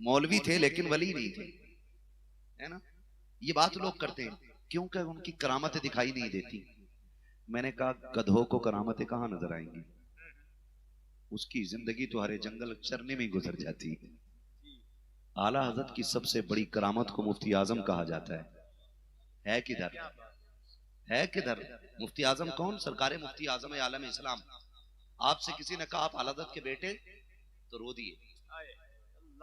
मौलवी थे लेकिन वली नहीं थे, है ना। ये बात लोग करते हैं क्योंकि उनकी करामतें दिखाई नहीं देती। मैंने कहा गधों को करामतें कहां नजर आएंगी, उसकी जिंदगी तो हरे जंगल चरने में ही गुजर जाती है। आला हजरत की सबसे बड़ी करामत को मुफ्ती आजम कहा जाता है किधर, है किधर। मुफ्ती आजम कौन? सरकार मुफ्ती आजम आलम इस्लाम। आपसे किसी ने कहा आप आला हजरत के बेटे, तो रो दिए।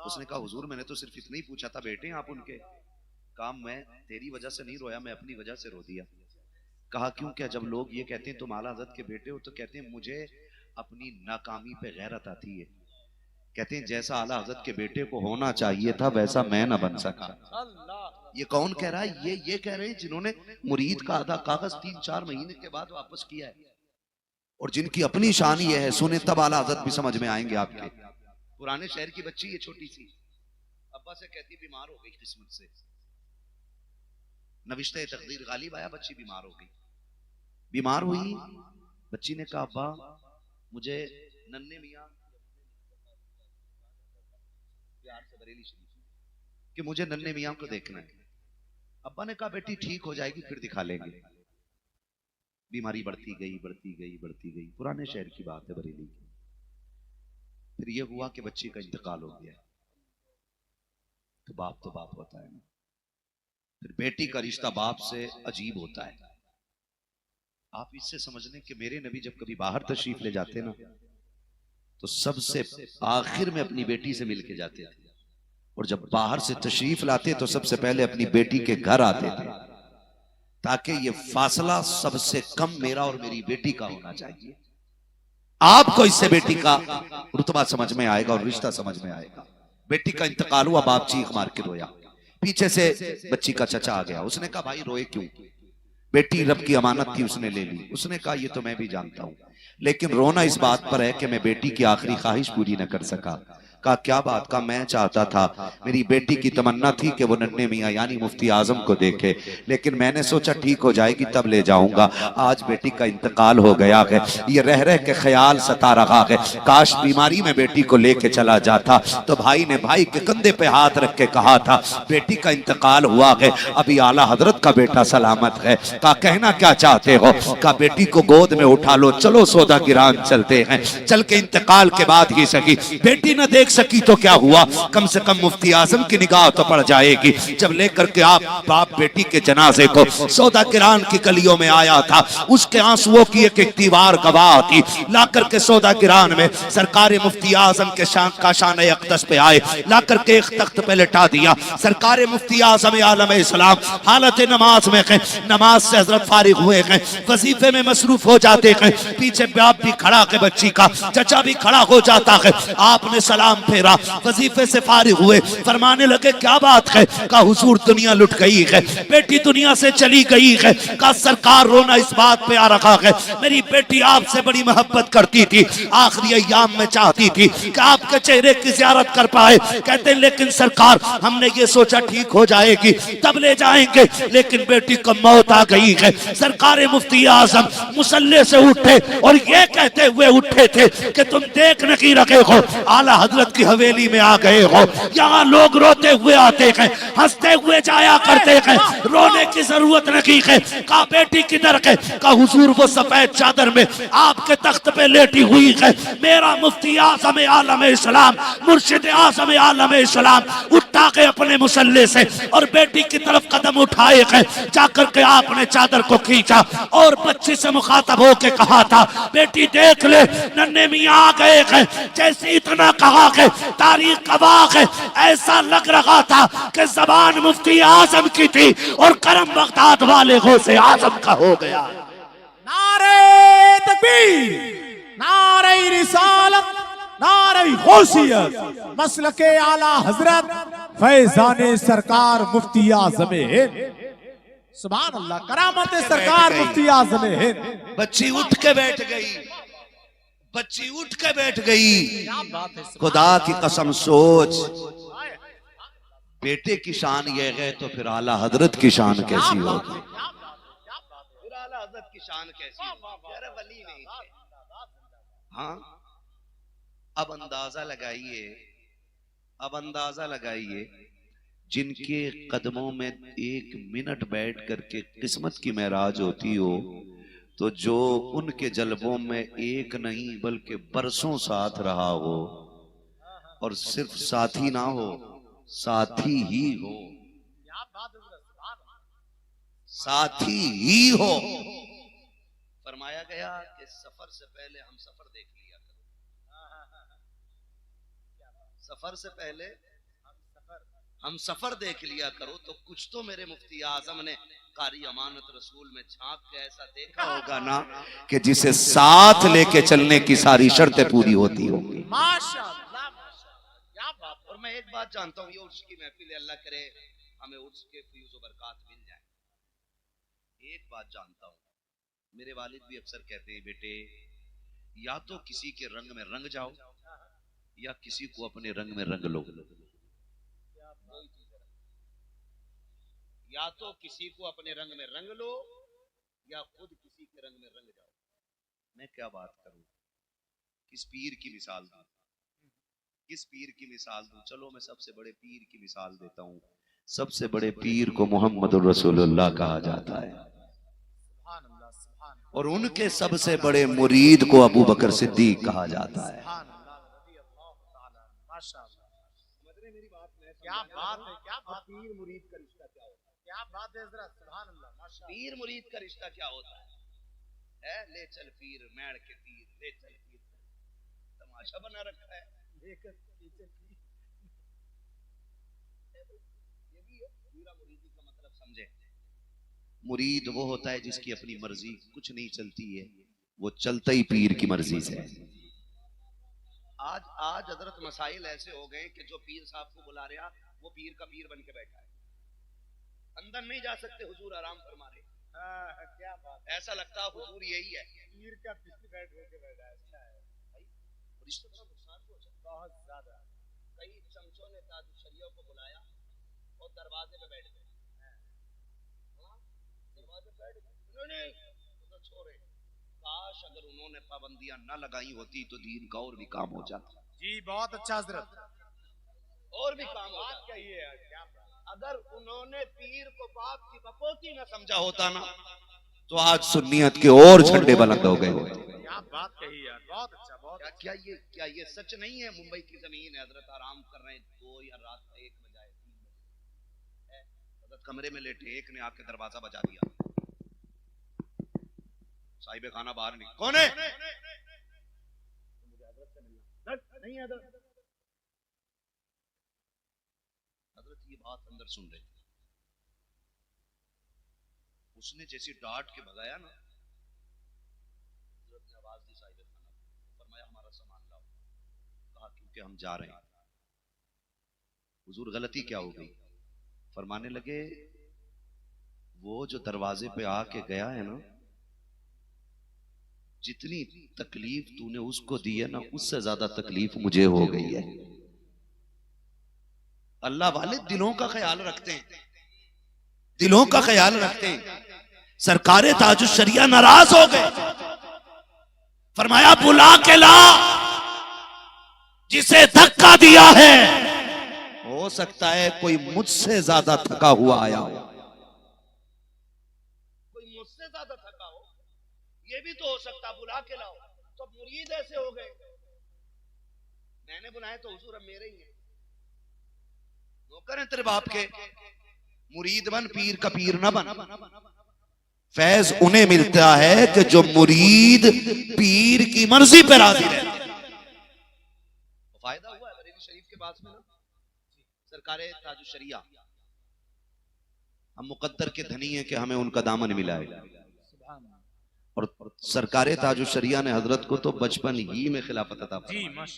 उसने कहा हुजूर मैंने तो सिर्फ इतना ही पूछा था, बेटे आप उनके? कहा मैं तेरी वजह से नहीं रोया, मैं अपनी वजह से रो दिया। कहा क्यों? क्या जब लोग ये कहते हैं तुम आला हजरत के बेटे हो, तो कहते हैं मुझे अपनी नाकामी पे गैरत आती है। कहते हैं जैसा आला हजरत के बेटे को होना चाहिए था वैसा मैं ना बन सका। ये कौन कह रहा है? ये कह रहे हैं जिन्होंने मुरीद का आधा कागज 3-4 महीने के बाद वापस किया है, और जिनकी अपनी शान ये है। सुने तब आला हजरत भी समझ में आएंगे आपके। पुराने शहर की बच्ची, ये छोटी सी, अब्बा से कहती बीमार हो गई किस्मत से, नविश्ते तकदीर गालिब आया, बच्ची बीमार हो गई। बीमार हुई, बच्ची ने कहा अब्बा मुझे नन्हे मियां, प्यार से बरेली शरीफ, कि मुझे नन्हे मियां को देखना है। अब्बा ने कहा बेटी ठीक हो जाएगी फिर दिखा लेंगे। बीमारी बढ़ती गई बढ़ती गई बढ़ती गई। पुराने शहर की बात है, बरेली की। फिर यह हुआ कि बच्ची का इंतकाल हो गया। तो बाप होता है ना। फिर बेटी का रिश्ता बाप से अजीब होता है। आप इससे समझने कि मेरे नबी जब कभी बाहर तशरीफ ले जाते ना, तो सबसे आखिर में अपनी बेटी से मिलके जाते थे, और जब बाहर से तशरीफ लाते तो सबसे पहले अपनी बेटी के घर आते थे, ताकि ये फासला सबसे कम मेरा और मेरी बेटी का होना चाहिए। आपको इससे बेटी का रुतबा समझ में आएगा और रिश्ता समझ में आएगा। बेटी का इंतकाल हुआ, बाप चीख मार के रोया। पीछे से बच्ची का चचा आ गया। उसने कहा भाई रोए क्यों? बेटी रब की अमानत थी, उसने ले ली। उसने कहा ये तो मैं भी जानता हूं, लेकिन रोना इस बात पर है कि मैं बेटी की आखिरी ख्वाहिश पूरी न कर सका। कहा क्या बात? का मैं चाहता था, मेरी बेटी की तमन्ना थी कि वो नन्हे मियां यानी मुफ्ती आजम को देखे, लेकिन मैंने सोचा ठीक हो जाएगी तब ले जाऊंगा। आज बेटी का इंतकाल हो गया है, ये रह रह के ख्याल सता रहा है, काश बीमारी में बेटी को लेके चला जाता। तो भाई ने भाई के कंधे पे हाथ रख के कहा था बेटी का इंतकाल हुआ है, अभी आला हजरत का बेटा सलामत है। कहा कहना क्या चाहते हो? कहा बेटी को गोद में उठा लो, चलो सौदा गिरान चलते हैं। चल के इंतकाल के बाद ही सकी, बेटी न देख सकी तो क्या हुआ, कम से कम मुफ्ती आजम की निगाह तो पड़ जाएगी। जब लेकर के आप बाप बेटी के जनाजे को सौदा गिरान की गलियों में आया था, उसके आंसुओं की एक दीवार गवाह थी। ला करके सौदा गिरान में सरकार मुफ्ती आजम के शान अक़दस पे आए, ला करके एक तख्त पे लेटा दिया। सरकार मुफ्ती आजम आलम इस्लाम हालत नमाज में है, नमाज से हजरत फारिग हुए हैं, वजीफे में मसरूफ हो जाते हैं। पीछे बाप भी खड़ा है, बच्ची का चचा भी खड़ा हो जाता है। आपने सलाम फेरा, वजीफे से फारिग हुए, फरमाने लगे क्या बात है? कहा हुजूर दुनिया लुट गई है, बेटी दुनिया से चली गई है। कहा सरकार रोना इस बात पे आ रखा है, मेरी बेटी आपसे बड़ी मोहब्बत करती थी, आखिरी अय्याम में चाहती थी कि आपके चेहरे की ज़ियारत कर पाए। कहते लेकिन सरकार हमने ये सोचा ठीक हो जाएगी तब ले जाएंगे, लेकिन बेटी को मौत आ गई है। सरकार मुफ्ती आजम मुसल्ले से उठे और ये कहते हुए उठे थे कि तुम देख नहीं रखे हो, आला हजरत की हवेली में आ गए हो। यहाँ लोग रोते हुए आते हैं, हंसते हुए जाया करते हैं, रोने की जरूरत नहीं है। कहा बेटी किधर है? कहा हुजूर वो सफेद चादर में आपके तख्त पे लेटी हुई है। मेरा मुफ्ती आजम आलम इस्लाम, मुर्शिद आजम आलम इस्लाम उठा के अपने मुसल्ले से और बेटी की तरफ कदम उठाए हैं। जाकर के आपने चादर को खींचा और बच्ची से मुखातब होके कहा था बेटी देख ले नन्हे मियां आ गए हैं। जैसे इतना कहा है तारीख गवाह है, ऐसा लग रहा था कि जबान मुफ्ती आजम की थी और करम बगदाद वाले गौसे आजम का हो गया। नारे तकबीर, नारे रिसालत, नारे गौसियत, मसलके आला हजरत फैजाने सरकार मुफ्ती आज़म हिंद। सुभान अल्लाह, करामत सरकार मुफ्ती आज़म हिंद। बच्ची उठ के बैठ गई, बच्ची उठ के बैठ गई। खुदा की कसम सोच, बेटे की शान ये है तो फिर आला हजरत की शान कैसी होगी? फिर आला हजरत की शान कैसी होगी? अरे वली नहीं थे। हाँ अब अंदाजा लगाइए अब अंदाजा लगाइए, जिनके कदमों में 1 मिनट बैठ करके किस्मत की महराज होती हो, तो जो उनके जलवों में एक नहीं बल्कि बरसों साथ रहा हो, और सिर्फ साथी ना हो, साथी ही हो, साथी ही हो। फरमाया गया कि सफर से पहले हम सफर देख लिया करो, सफर से पहले हम सफर देख लिया करो। तो कुछ तो मेरे मुफ्ती आजम ने कारी अमानत रसूल में झांक के ऐसा देखा होगा ना कि जिसे साथ लेके चलने की सारी शर्तें पूरी होती होंगी। माशाअल्लाह, क्या बात। और मैं एक बात जानता हूँ, ये उर्स की महफिल, अल्लाह करे हमें उर्स के फयूज़ व बरकत मिल जाए। एक बात जानता हूँ, मेरे वालिद भी अक्सर कहते हैं, बेटे या तो किसी के रंग में रंग जाओ या किसी को अपने रंग में रंग लो। या तो किसी को अपने रंग में रंग लो या खुद किसी के रंग में रंग जाओ। मैं क्या बात करूं, किस पीर की मिसाल दूं, किस पीर की मिसाल दूं? चलो मैं सबसे बड़े पीर की मिसाल देता हूं। सबसे बड़े पीर को मोहम्मद रसूलुल्लाह कहा जाता है, और उनके सबसे बड़े मुरीद को अबू बकर सिद्दीक कहा जाता है। मेरी बात में क्या बात है, क्या बात। पीर मुरीद का रिश्ता क्या होता है? क्या बात है हज़रत, सुभान अल्लाह, माशाअल्लाह। पीर मुरीद का रिश्ता क्या होता है? ले चल पीर मैड़ के तीर, ले चल पीर, तमाशा बना रखा है। ये भी है पूरा मुरीदी का मतलब समझे। मुरीद वो होता है जिसकी अपनी मर्जी कुछ नहीं चलती है, वो चलता ही पीर की मर्जी से। आज हजरत मसाइल ऐसे हो गए कि जो पीर साहब को बुला रहा वो पीर का पीर बन के बैठा है, अंदर नहीं जा सकते, हुजूर आराम फरमा रहे। क्या बात। ऐसा लगता है हुजूर यही है, पीर का पीर बैठ होके बैठा है। अच्छा है भाई, रिश्ते का नुकसान हो सकता है बहुत ज्यादा। कई चमचों ने ताज शरीयत को बुलाया और दरवाजे पे बैठ गए, दरवाजे पे बैठ गए, नहीं तो छोड़े। काश अगर उन्होंने पाबंदियां न लगाई होती तो दीन का और भी काम हो जाता। जी बहुत अच्छा हजरत, और भी काम हो बात जाता। कही है। क्या अगर उन्होंने पीर को बाप की बपोती न समझा होता ना, तो आज सुन्नियत के और झंडे बुलंद हो गए होते। क्या बात कही यार, बहुत अच्छा, बहुत क्या ये सच नहीं है? मुंबई की जमीन है, हजरत आराम कर रहे हैं 2 या रात का 1 बजे 3 बजे, हजरत कमरे में लेटे, एक ने आके दरवाजा बजा दिया, साहिब खाना बाहर नहीं, कौन है? मुझे हजरत से मिलना नहीं है। हजरत ये बात अंदर सुन रहे थे, उसने जैसी डांट के भगाया ना, हजरत ने आवाज दी साहिब खाना, फरमाया हमारा सामान लाओ। कहा क्योंकि हम जा रहे हैं। हुजूर गलती क्या हो गई? फरमाने लगे वो जो दरवाजे पे आके गया है ना, जितनी तकलीफ तूने उसको दी है ना, उससे ज्यादा तकलीफ मुझे हो गई है। अल्लाह वाले दिलों का ख्याल रखते हैं, दिलों का ख्याल रखते हैं। सरकारे ताजुश शरिया नाराज हो गए, फरमाया बुला के ला जिसे धक्का दिया है, हो सकता है कोई मुझसे ज्यादा थका हुआ आया हो, कोई मुझसे ज्यादा थका हो, ये भी तो हो सकता। बुला के लाओ। तो मुरीद ऐसे हो गए, मैंने बुलाए तो हुजूर अब मेरे ही हैं, नौकर हैं तेरे बाप के, मुरीद बन, पीर का पीर ना बन। फैज उन्हें मिलता है कि जो मुरीद पीर की मर्जी पे राजी रहता है। फायदा हुआ है बरेली शरीफ के पास में ना, सरकारे ताजुश शरिया, हम मुकद्दर के धनी हैं कि हमें उनका दामन मिला है। और सरकारे ताजुश शरिया ने हजरत को तो बचपन ही में खिलाफत अता फरमाई।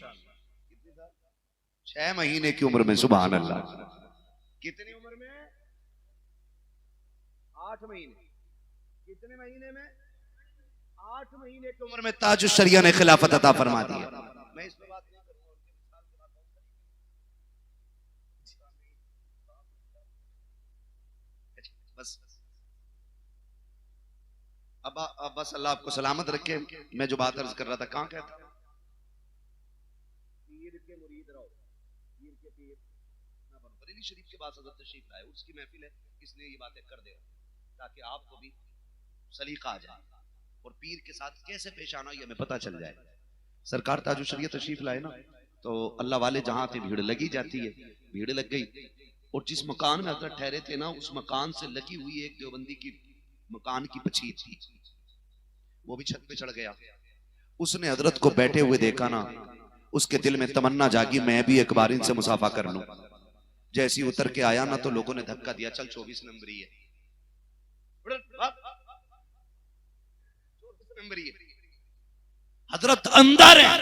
6 महीने की उम्र में, सुभान अल्लाह। कितनी उम्र में? 8 महीने। कितने महीने में? 8 महीने की उम्र में ताजुश शरिया ने खिलाफत अता फरमा दी। मैं इस पे बात नहीं करूंगा, बस अब बस अल्लाह आपको सलामत रखे। मैं जो बात अर्ज कर रहा था, कहां कहता? पीर के मुरीद रहो, पीर के पीर ना बनो। बरेली शरीफ के पास हजरत तशरीफ लाए, उसकी महफिल है, इसलिए ये बातें कर दे ताकि आपको भी सलीका आ जाए और पीर के साथ कैसे पेश आना ये हमें पता चल जाए। सरकार ताजु शरीयत तशरीफ लाए ना तो अल्लाह वाले जहां थे भीड़ लगी जाती है, भीड़ लग गई और जिस मकान में हजरत ठहरे थे ना उस मकान से लगी हुई एक देवबंदी की मकान की पछीत थी, वो भी छत पे चढ़ गया। उसने हजरत को बैठे हुए देखा ना, उसके दिल में तमन्ना जागी मैं भी एक बार इनसे मुसाफा कर लूं। जैसी उतर के आया ना तो लोगों ने धक्का दिया, चल 24 नंबरी है, 24 नंबरी है। हजरत अंदर है,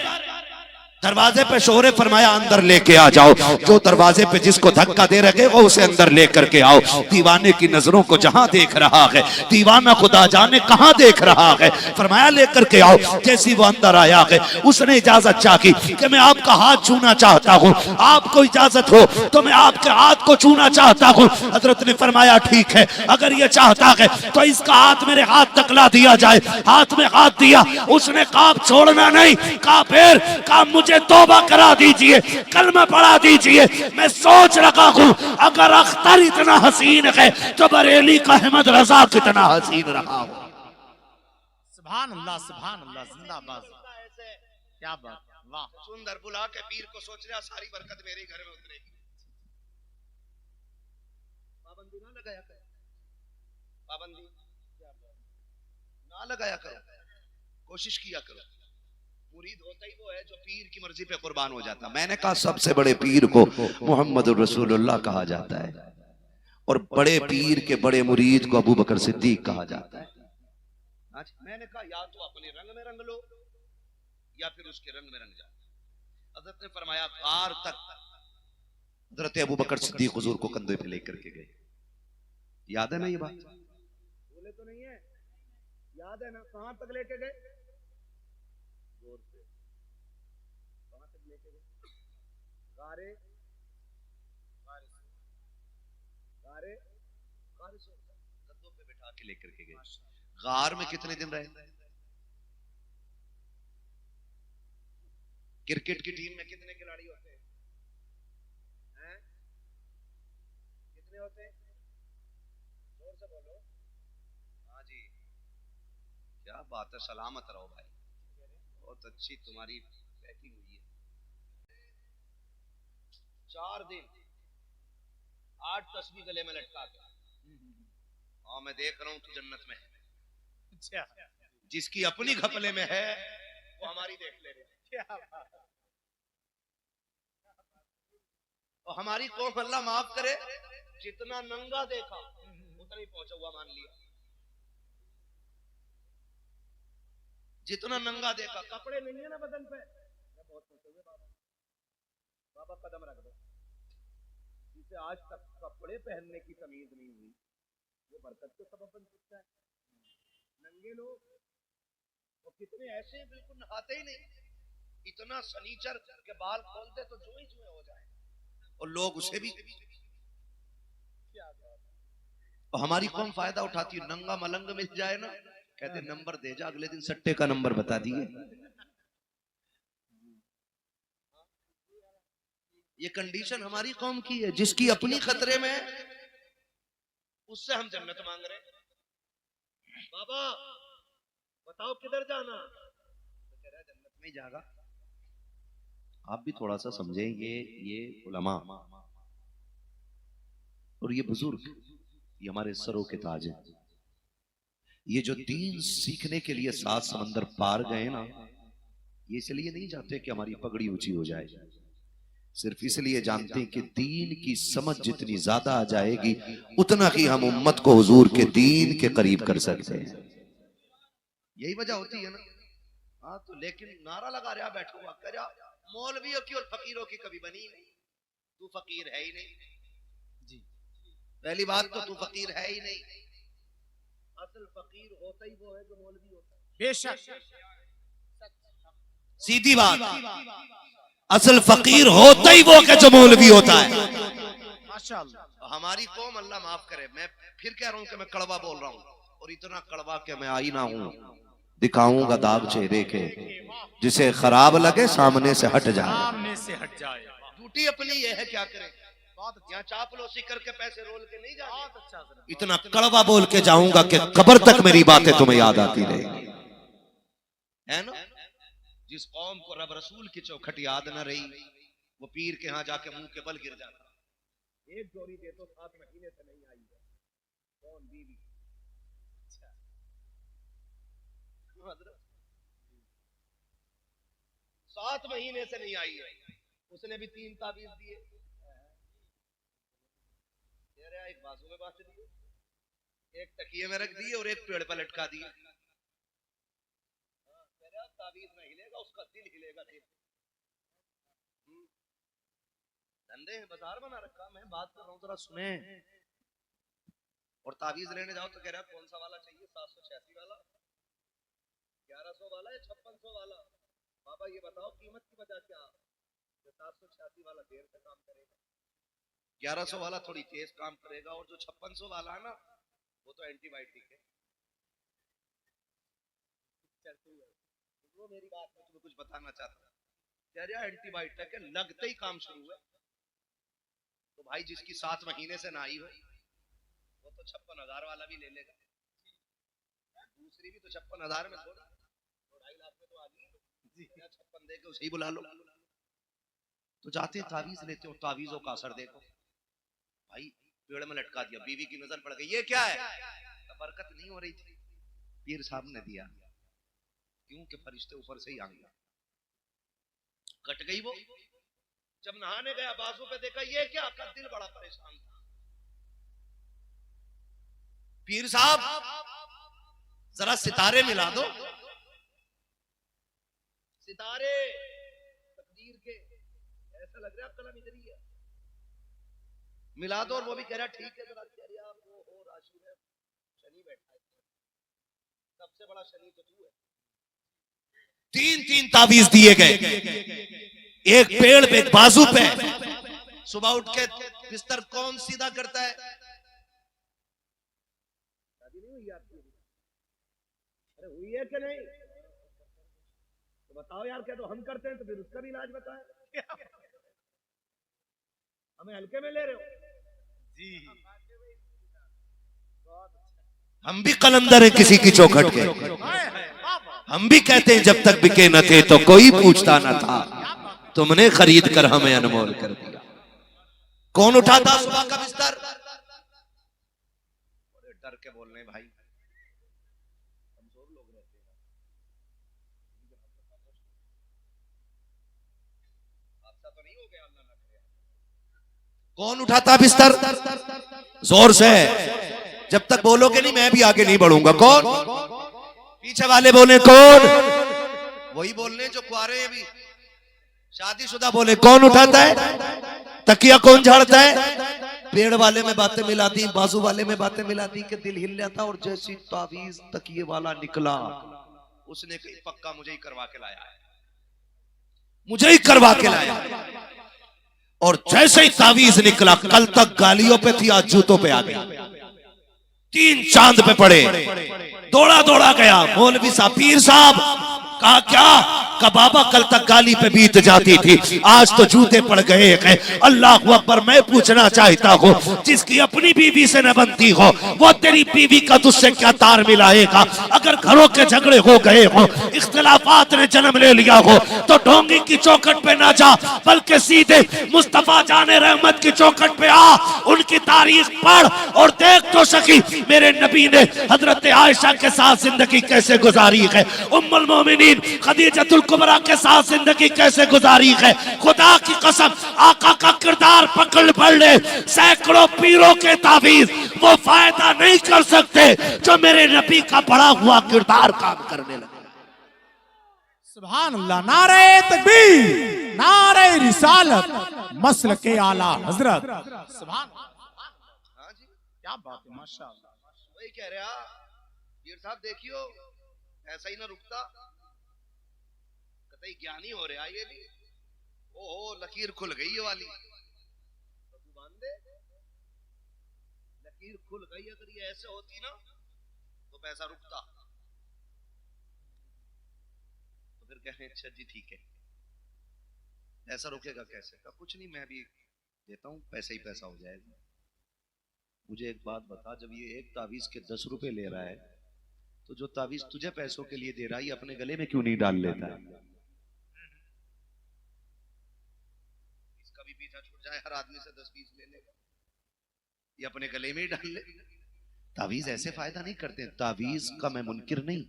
दरवाजे पे शोरे फरमाया अंदर लेके आ जाओ, जो दरवाजे पे जिसको धक्का दे रखे वो उसे अंदर लेकर के आओ। दीवाने की नजरों को जहां देख रहा है, दीवाना खुदा जाने कहां देख रहा है, फरमाया लेकर के आओ। जैसी वो अंदर आया है उसने इजाजत चाही कि मैं आपका हाथ छूना चाहता हूँ, आपको इजाजत हो तो मैं आपके हाथ को छूना चाहता हूँ। हजरत ने फरमाया ठीक है, अगर ये चाहता है तो इसका हाथ मेरे हाथ तक ला दिया जाए। हाथ में हाथ दिया, उसने कहा छोड़ना नहीं, कहा फिर, कहा मुझे तौबा करा दीजिए, कलमा पढ़ा दीजिए। मैं सोच रखा हूं अगर अख्तर इतना हसीन है तो बरेली का अहमद रजा कितना हसीन रहा हो। सुभान अल्लाह, सुभान अल्लाह, जिंदाबाद। क्या बात, वाह। सुंदर बुला के पीर को सोच रहा सारी बरकत मेरे घर में उतरेगी। पाबंदी ना लगाया करो, पाबंदी ना लगाया करो, कोशिश किया करो। मुरीद होता ही वो है जो पीर की मर्जी पे कुर्बान हो जाता। मैंने कहा सबसे बड़े पीर को मोहम्मद रसूलुल्लाह कहा जाता है और बड़े पीर के बड़े मुरीद को अबू बकर सिद्दीक कहा जाता है। मैंने कहा या तो अपने रंग में रंग लो या फिर उसके रंग में रंग जाओ। हजरत ने फरमाया गार तक हजरत अबू बकर सिद्दीक हुजूर को कंधे पे लेकर के गए। याद है ना ये बात? बोले तो नहीं है, याद है ना? कहां तक लेके गए? जोर से, कहां तक लेके गए? गारे गारे गारे से कंधों पे बिठा के लेकर के गए। गार में कितने दिन रहे? क्रिकेट की टीम में कितने खिलाड़ी होते हैं? कितने होते हैं? जोर से बोलो। हाँ जी, क्या बात है, सलामत रहो भाई, बहुत अच्छी तुम्हारी पैकिंग हुई है। 4 दिन 8 तस्बीह गले में लटका के, हाँ मैं देख रहा हूं तू जन्नत में है। अच्छा, जिसकी अपनी घपले में है वो हमारी देख ले रहे। क्या बात। और हमारी कौम अल्लाह माफ करे जितना नंगा देखा उतना ही पहुंचा हुआ मान लिया। जितना नंगा देखा, कपड़े नहीं है ना बदन पे, बहुत पहुंचे हुए बाबा। बाबा कदम रख दो, जिसे आज तक कपड़े पहनने की तमीज नहीं हुई वो बरकत के सबब बन सकता है। नंगे लोग और कितने ऐसे बिल्कुल नहाते ही नहीं, इतना सनीचर के बाल खोलते तो जो ही हो जाए और लोग उसे भी। और हमारी कौन फायदा उठाती है, नंगा मलंग मिल जाए ना कहते नंबर दे जा, अगले दिन सट्टे का नंबर बता दिए। ये कंडीशन हमारी कौम की है, जिसकी अपनी खतरे में है उससे हम जन्नत मांग रहे हैं। बाबा बताओ किधर जाना, तो कह रहा है जन्नत में ही जाएगा। आप भी थोड़ा सा समझें, ये उलमा और ये बुजुर्ग, ये हमारे सरों के ताज हैं। ये जो दीन सीखने के लिए 7 समंदर पार गए ना, ये इसलिए नहीं चाहते कि हमारी पगड़ी ऊंची हो जाए, सिर्फ इसलिए जानते हैं कि दीन की समझ जितनी ज्यादा आ जाएगी उतना ही हम उम्मत को हुजूर के दीन के करीब कर सकते हैं। यही वजह होती है ना। हाँ तो लेकिन नारा लगा रहा बैठो हुआ कर, मौलवियों की और फकीरों की कभी बनी नहीं। तू फकीर है ही नहीं जी, पहली बात तो तू फकीर है ही नहीं। असल फकीर होता ही वो है जो मौलवी होता है। बेशक, सीधी बात, असल फकीर होता ही वो है जो मौलवी होता है। माशाअल्लाह। हमारी कौम अल्लाह माफ करे, मैं फिर कह रहा हूं कि मैं कड़वा बोल रहा हूं और इतना कड़वा कि मैं आई ना हूं, दिखाऊंगा दाग चेहरे के, जिसे खराब लगे सामने से हट जाए। सामने से हट जाए। ड्यूटी अपनी ये है, क्या करें। बहुत अच्छा, यहाँ चापलूसी करके पैसे रोल के नहीं जाते। बहुत अच्छा हजरत, इतना कड़वा बोल के जाऊंगा कि कब्र तक मेरी बातें तुम्हें याद आती रहेगी, है ना। जिस कौम को रब रसूल की चौखट याद न रही, वो पीर के यहाँ जाके मुंह के बल गिर जाता। एक जोड़ी दे तो 7 महीने से नहीं आई है, कौन बीवी। अच्छा 7 महीने से नहीं आई है, उसने भी 3 ताबीज दिए। एक बाजू में बांध दिए, एक तकिए में रख दिए और एक पेड़ पर लटका दिए। ताबीज में हिलेगा, उसका दिल हिलेगा। धंधे हैं, बाजार बना रखा। मैं बात कर रहा हूँ, जरा सुने। और ताबीज लेने जाओ तो कह रहा कौन सा वाला चाहिए, 786 वाला, 1100 वाला या 5600 वाला। बाबा ये बताओ कीमत की वजह क्या। 786 वाला देर से काम करेगा, 1100 वाला थोड़ी तेज काम करेगा, और जो 5600 वाला है ना, वो तो एंटीबायोटिक है। वो मेरी बात में तुम्हें कुछ बताना चाहता, कह रहा एंटीबायोटिक है, लगते ही काम शुरू है। तो भाई जिसकी 7 महीने से ना आई हो, वो तो 56,000 वाला भी ले लेगा। दूसरी भी तो 56,000 में थोड़ा 2.5 लाख में तो आ गई, 56 दे के उसे ही बुला लो। तो जाते तावीज लेते हो, तावीजों का असर देखो। भाई पेड़ में लटका दिया, बीवी की नजर पड़ गई, ये क्या है। तो बरकत नहीं हो रही थी, पीर साहब ने दिया, क्योंकि फरिश्ते ऊपर से ही आ गया। कट गई वो। जब नहाने गया, बाजू पे देखा, ये क्या। का दिल बड़ा परेशान था। पीर साहब जरा सितारे मिला दो। सितारे तकदीर के, ऐसा लग रहा है कलम इधर ही है, मिला दो। और वो भी कह रहा ठीक है। जरा वो हो राशि में शनि बैठा है, सबसे बड़ा शनि तो तू है। 3 तावीज दिए गए, एक पेड़ पे, एक बाजू पे। सुबह उठ के बिस्तर कौन सीधा करता है। शादी नहीं हुई आपकी? अरे हुई है कि नहीं तो बताओ यार। क्या तो हम करते हैं, तो फिर उसका भी इलाज बताए। हमें हल्के में ले रहे हो जी। हम भी कलंदर है किसी की चौखट के। हम भी कहते हैं जब तक बिके न थे तो कोई पूछता न था, तुमने खरीद कर हमें अनमोल कर दिया। कौन उठाता सुबह का बिस्तर। बड़े डर के बोल रहे भाई, कमजोर लोग रहते हैं। हादसा तो नहीं हो गया, अल्लाह ना करे। कौन उठाता बिस्तर जोर से। जब तक बोलोगे नहीं मैं भी आगे नहीं बढ़ूंगा। कौन। पीछे वाले बोले कौन। वही बोलने जो कुआरे हैं भी। शादीशुदा बोले कौन उठाता है। तकिया कौन झाड़ता है। पेड़ वाले में बातें मिलाती, बाजू वाले में बातें मिलाती कि दिल हिल जाता। और जैसी तावीज तकिए वाला निकला, उसने कहीं पक्का मुझे ही करवा के लाया है, मुझे ही करवा के लाया। और जैसे ही तावीज निकला, कल तक गालियों पे थी, आज जूतों पे आ गया। 3 चांद पे पड़े। दौड़ा दौड़ा गया। मौलवी साहब, पीर साहब, कहा क्या। का बाबा कल तक गाली पे बीत जाती थी, आज तो जूते पड़ गए हैं। अल्लाह अकबर। मैं पूछना चाहता हूँ, जिसकी अपनी बीवी से न बनती हो, वो तेरी बीवी का तुझसे क्या तार मिलाएगा। अगर घरों के झगड़े हो गए हो, इख्तिलाफात ने जन्म ले लिया हो, तो ढोंगी की चौखट पे ना जा, बल्कि सीधे मुस्तफा जाने रहमत की चौखट पे आ। उनकी तारीख पढ़ और देख तो सकी मेरे नबी ने हजरत आयशा के साथ जिंदगी कैसे गुजारी है, उम्मुल मोमिनीन खदीजतुल कुबरा के साथ जिंदगी कैसे गुजारी है। खुदा की कसम, आका का किरदार पढ़ ले। सैकड़ों पीरों के तावीज वो फायदा नहीं कर सकते जो मेरे नबी का पढ़ा हुआ किरदार काम करने लगे। सुभान अल्लाह। नारे तकबीर, नारे रिसालत, मसल के आला हजरत। सुभान। हाँ जी, क्या बात है, माशाअल्लाह। वही कह रहा पीर साहब, देखियो ऐसा ही ना रुकता, कतई ज्ञानी हो रहा ये भी। ओहो लकीर खुल गई ये वाली, तो तू बांध दे। लकीर खुल गई, अगर ये ऐसे होती ना तो पैसा रुकता। तो फिर कहें अच्छा जी ठीक है, ऐसा रोकेगा कैसे? कहा कुछ नहीं, मैं भी देता हूँ, पैसा ही पैसा हो जाएगा। मुझे एक बात बता, जब ये एक तावीज के 10 रुपए ले रहा है, तो जो तावीज तुझे पैसों के लिए दे रहा है, ये अपने गले में क्यों नहीं डाल लेता है? इसका भी पीछा छूट जाए, हर आदमी से 10-20 ले लेगा, ये अपने गले में ही डाल ले। तावीज ऐसे फायदा नहीं करते। तावीज का मैं मुनकिर नहीं,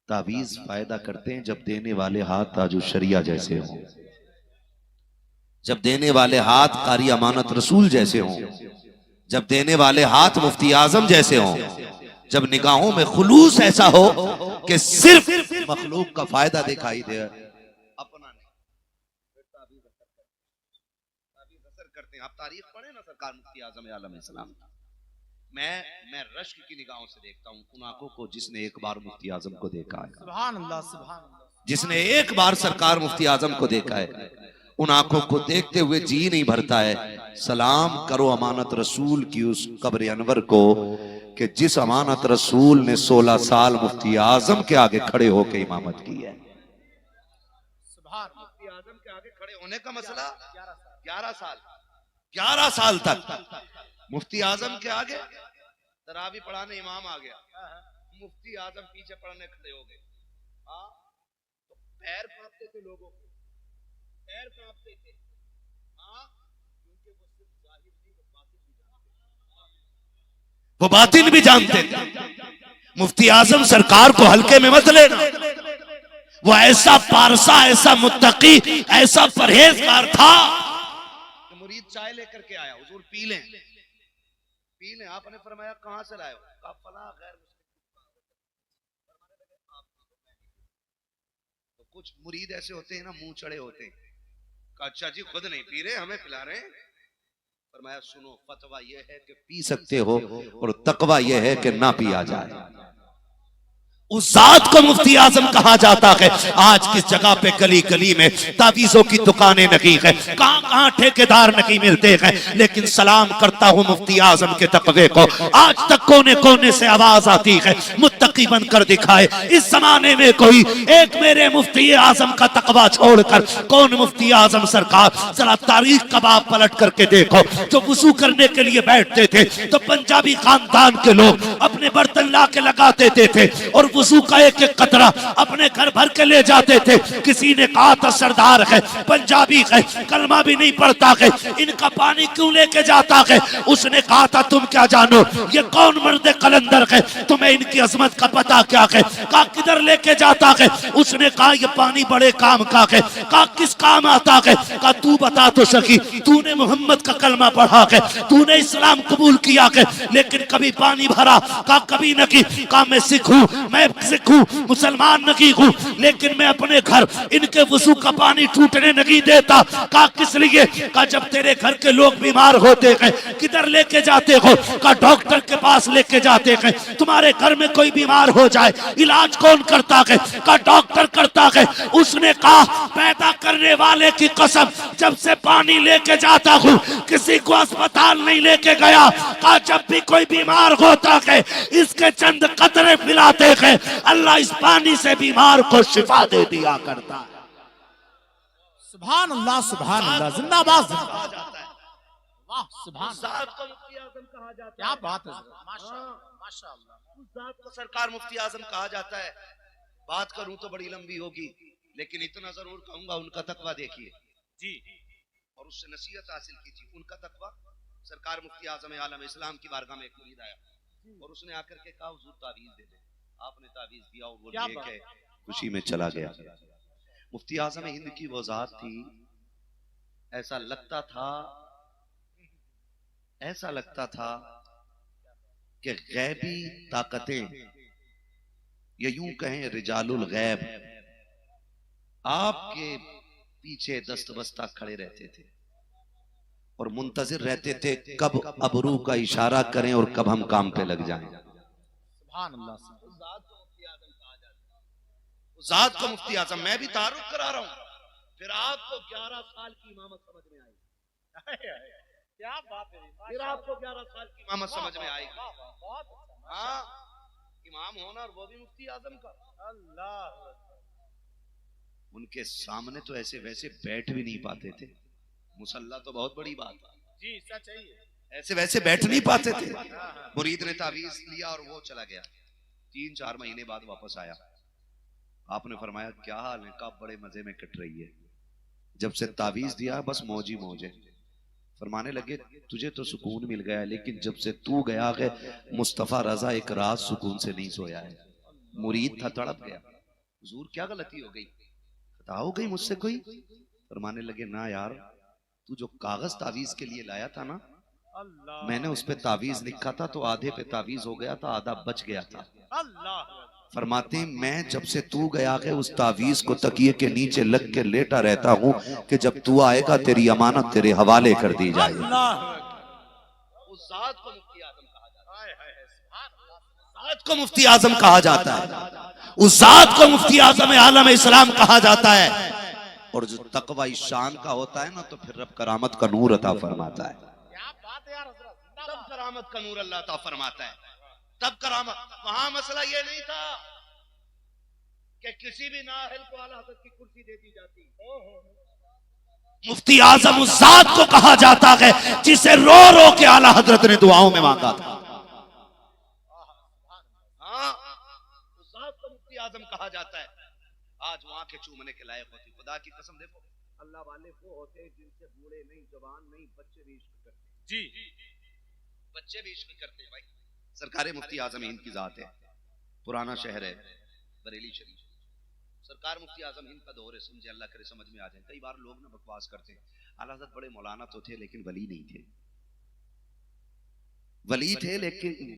तावीज फायदा करते हैं जब देने वाले हाथ ताजु शरिया जैसे हों, जब देने वाले हाथ कारी अमानत रसूल जैसे हों, जब देने वाले हाथ मुफ्ती आजम जैसे हों, जब निगाहों में खुलूस ऐसा हो कि सिर्फ मखलूक का फायदा दिखाई दे, अपना नहीं। तावीज असर करते हैं। आप तारीख पढ़े ना सरकार मुफ्ती आजम आलम इस्लाम। मैं रश्क की निगाहों से देखता हूँ उन आंखों को जिसने एक बार मुफ्ती आजम को देखा है। सुभान अल्लाह, सुभान अल्लाह। जिसने एक बार सरकार मुफ्ती आजम को देखा है, उन आंखों को देखते हुए जी नहीं भरता है। सलाम करो अमानत रसूल की उस कब्र अनवर को कि जिस अमानत रसूल ने 16 साल मुफ्ती आजम के आगे खड़े होकर इमामत की है। सुभान। मुफ्ती आजम के आगे खड़े होने का मसला 11 साल तक मुफ्ती आजम के आगे तरावी पढ़ाने इमाम आ गया, मुफ्ती आजम पीछे पढ़ने खड़े हो गए। हाँ, तो पैर कांपते थे लोगों के, पैर कांपते थे। हाँ, क्योंकि वो सिर्फ जाहिर नहीं, वो बातिन भी जानते थे। वो बातिन भी जानते थे। मुफ्ती आजम सरकार को हल्के में मत लेना। वो ऐसा पारसा, ऐसा मुत्तकी, ऐसा परहेजगार था। मुरीद चाय लेकर के आया, हुजूर पी लें, पी लें। आपने फरमाया कहां से लाए हो? कहा फला गैर मुस्लिम। तो कुछ मुरीद ऐसे होते हैं ना, मुंह चढ़े होते हैं। कहा अच्छा जी खुद नहीं पी रहे, हमें पिला रहे हैं। फरमाया सुनो, फतवा यह है कि पी सकते हो और तकवा यह है कि ना पिया जाए। उस जात को मुफ्ती आजम कहा जाता है। आज किस जगह पे गली गली में तावीजों की दुकानें लगी है, कहां कहां ठेकेदार नहीं मिलते हैं, लेकिन सलाम करता हूं मुफ्ती आजम के तकवे को। आज तक कोने कोने से आवाज आती है, मुत्तकी बनकर दिखाए। इस जमाने में कोई एक मेरे मुफ्ती आजम का तकवा छोड़कर कौन मुफ्ती आजम सरकार? जरा तारीख का बाप पलट करके देखो। जो वुजू करने के लिए बैठते थे तो पंजाबी खानदान के लोग अपने बर्तन ला के लगा देते थे और वुजू का एक एक कतरा अपने घर भर के ले जाते थे। किसी ने कहा था सरदार है, पंजाबी है, कलमा भी नहीं पढ़ता है, इनका पानी क्यों लेके जाता है? उसने कहा था तुम क्या जानो ये कौन मर्द कलंदर है, तुम्हें इनकी अजमत का पता क्या है? कहा किधर लेके जाता है? उसने कहा ये पानी बड़े काम का है। कहा किस काम आता है? कहा तू बता तो सकी, तूने मोहम्मद का कलमा पढ़ा है, तूने इस्लाम कबूल किया है, लेकिन कभी पानी भरा? कहा कभी नहीं। कहा मैं सिख हूं, मैं सिख हूं, मुसलमान नहीं हूं, लेकिन मैं अपने घर इनके वुजू का पानी टूटने नहीं देता। कहा किस लिए? कहा जब तेरे घर के लोग बीमार होते हैं किधर लेके जाते हो? कहा डॉक्टर के पास लेके जाते हैं। तुम्हारे घर में कोई बीमार हो जाए इलाज कौन करता है? कहा डॉक्टर करता है। उसने कहा पैदा करने वाले की कसम, जब से पानी लेके जाता हूं किसी को अस्पताल नहीं लेके गया। कहा जब भी कोई बीमार होता है इसके चंद कतरे पिलाते हैं, अल्लाह इस पानी से बीमार को शिफा दे दिया करता है। सुभान अल्लाह, सुभान अल्लाह, जिंदाबाद। वाह, सुभान अल्लाह। क्या बात है, माशाअल्लाह। उस जात को सरकार मुफ्ती आजम कहा जाता है। बात करूं तो बड़ी लंबी होगी, लेकिन इतना जरूर कहूंगा, उनका तकवा देखिए जी और उससे नसीहत हासिल कीजिए। उनका तकवा, सरकार मुफ्ती आजम आलम इस्लाम की बारगाह में एक मुरीद आया और उसने आकर के कहा हुजूर तावीज दे दे। आपने तावीज दिया और वो लेके खुशी में चला गया। मुफ्ती आजम हिंद की वो जात थी, ऐसा लगता था कि गैबी ताकतें, या यूं कहें रिजालुल गैब, आपके पीछे दस्तबस्ता खड़े रहते थे और मुंतजिर रहते थे कब अबरू का इशारा करें और कब हम काम पे लग जाएं। सुभान अल्लाह। जात को मुफ्ती आजम, मैं भी तारुफ करा रहा हूं, फिर आपको 11 साल की इमामत समझ में आएगी। क्या बात है, फिर आपको 11 साल की इमामत समझ में आएगी। हाँ, इमाम होना और वो भी मुफ्ती आजम का। अल्लाह उनके सामने तो ऐसे वैसे बैठ भी नहीं पाते थे। मुसल्ला तो बहुत बड़ी बात है, जी सच है ये। ऐसे वैसे बैठ नहीं पाते थे। मुरीद ने तावीज लिया और वो चला गया। 3-4 महीने बाद वापस आया। आपने फरमाया क्या हाल है? कब बड़े मजे में कट रही है। जब से तावीज दिया बस मौज ही मौज है। फरमाने लगे तुझे तो सुकून मिल गया है, लेकिन जब से तू गया है मुस्तफा रजा एक रात सुकून से नहीं सोया है। मुरीद था, तड़प गया, हुजूर क्या गलती हो गई, खता हो गई मुझसे कोई? फरमाने लगे ना यार, तू जो कागज तावीज के लिए लाया था ना, अल्लाह मैंने उस पे तावीज लिखा था तो आधे पे तावीज हो गया था, आधा बच गया था। अल्लाह। फरमाते हैं मैं जब से तू गया है उस तावीज को तकिए के नीचे लग के लेटा रहता हूँ कि जब तू आएगा तेरी अमानत तेरे हवाले कर दी जाएगी। उस जात को मुफ्ती आजम कहा जाता है। जात को मुफ्ती आजम कहा जाता है। उस जात को मुफ्ती आजम आलम इस्लाम कहा जाता है। और जो तकवा इस शान का होता है ना, तो फिर रब करामत का नूर अता फरमाता है। क्या बात है यार हजरत, तब करामत का नूर अल्लाह अता फरमाता है, तब करामत। वहां मसला ये नहीं था कि किसी भी नाअहल को आला हज़रत की कुर्सी दे दी जाती। मुफ्ती आजम उस जात को कहा जाता है जिसे रो रो के आला हजरत ने दुआओं में मांगा था। हाँ, उस जात को मुफ्ती आजम कहा जाता है। आज वहां के चूमने के लायक होती। खुदा की कसम देखो, अल्लाह वाले वो होते हैं जिनसे बूढ़े नहीं, जवान नहीं, बच्चे भी इश्क करते हैं। जी बच्चे भी इश्क करते हैं भाई। सरकार मुफ्ती आजम हिंद की जात है। पुराना शहर है बरेली शरीफ। सरकार मुफ्ती आजम हिंद का दौर है, समझे, अल्लाह करे समझ में आ जाए। कई बार लोग ना बकवास करते हैं, आला हज़रत बड़े मौलाना तो थे लेकिन वली नहीं थे। वली थे लेकिन